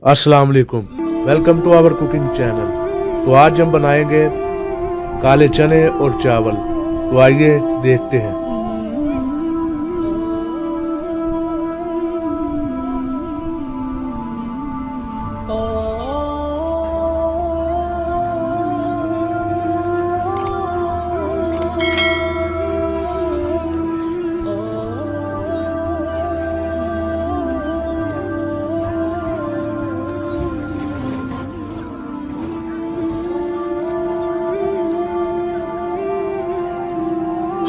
अस्सलाम वालेकुम, welcome to our cooking channel. तो आज हम बनाएंगे काले चने और चावल। तो आइए देखते हैं।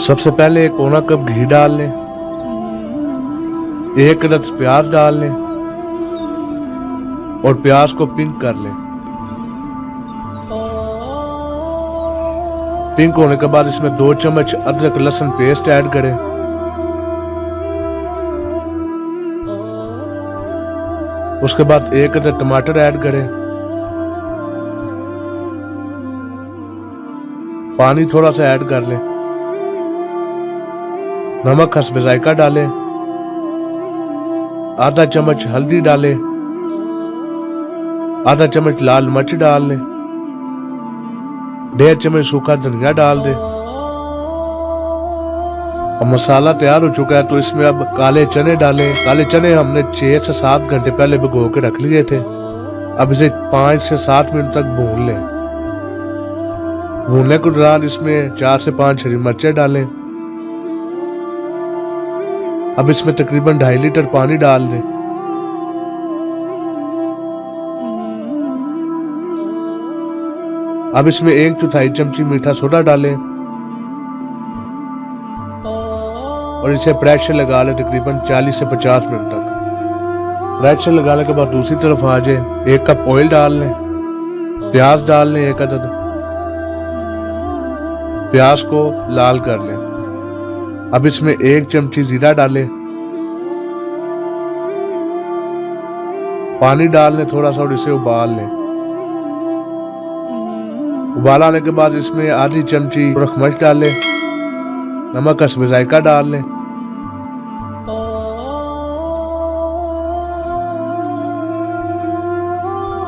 सबसे पहले 1 कप घी डाल लें, 1 अदद प्याज डाल लें और प्याज को पिंक कर लें। पिंक होने के बाद इसमें 2 चम्मच अदरक लहसुन पेस्ट ऐड करें। उसके बाद 1 अदद टमाटर ऐड करें। पानी थोड़ा सा ऐड कर लें। नमक हस्बे जायका डालें। आधा चम्मच हल्दी डालें। आधा चम्मच लाल मिर्च डाल लें। 1.5 चम्मच सूखा धनिया डाल दें। अब मसाला तैयार हो चुका है तो इसमें अब काले चने डालें। काले चने हमने 6 से 7 घंटे पहले भिगो के रख लिए थे। अब इसे 5 से 7 मिनट तक भून लें। भूनने के दौरान इसमें 4 से 5 हरी मिर्चें डालें। अब इसमें तकरीबन 2.5 लीटर पानी डाल दें। अब इसमें 1/4 चमची मीठा सोडा डालें और इसे प्रेशर लगा लें तकरीबन 40 से 50 मिनट तक। प्रेशर लगाने के बाद दूसरी तरफ आ जाए। 1 कप ऑयल डाल लें। प्याज डाल लें 1 अदद। प्याज को लाल कर लें। अब इसमें 1 चमची जीरा डालें। पानी डाल लें थोड़ा सा और इसे उबाल लें। उबाल आने के बाद इसमें आधी चमची सुरख मिर्च डालें। नमक हस्बे जायका डाल लें।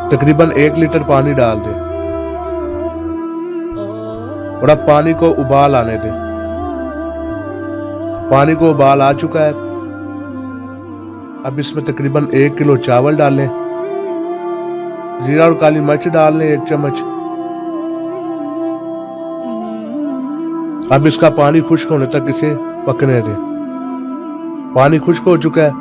तकरीबन 1 लीटर पानी डाल दें और अब पानी को उबाल आने दें। पानी को उबाल आ चुका है। अब इसमें तकरीबन 1 किलो चावल डालें। जीरा और काली मिर्च डाल लें 1 चम्मच। अब इसका पानी खुश्क होने तक इसे पकने दें। पानी खुश्क हो चुका है।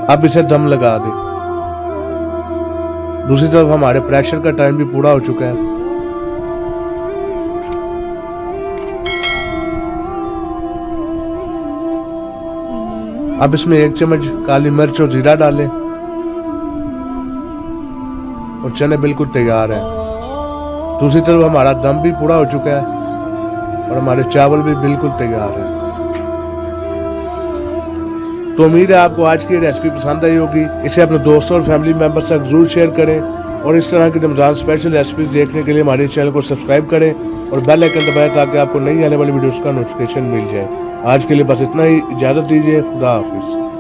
अब इसे दम लगा दें। दूसरी तरफ हमारे प्रेशर का टाइम भी पूरा हो चुका है। अब इसमें 1 चम्मच काली मिर्च और जीरा डालें और चने बिल्कुल तैयार है। दूसरी तरफ हमारा दम भी पूरा हो चुका है और हमारे चावल भी बिल्कुल तैयार है। तो उम्मीद है आपको आज की रेसिपी पसंद आई होगी। इसे अपने दोस्तों और फैमिली मेंबर से जरूर शेयर करें और इस तरह की रमजान स्पेशल रेसिपी देखने के लिए हमारे चैनल को सब्सक्राइब करें और बेल आइकन दबाएं ताकि आपको नई आने वाली वीडियोस का नोटिफिकेशन मिल जाए। आज के लिए बस इतना ही। इजाजत दीजिए। खुदा हाफिज।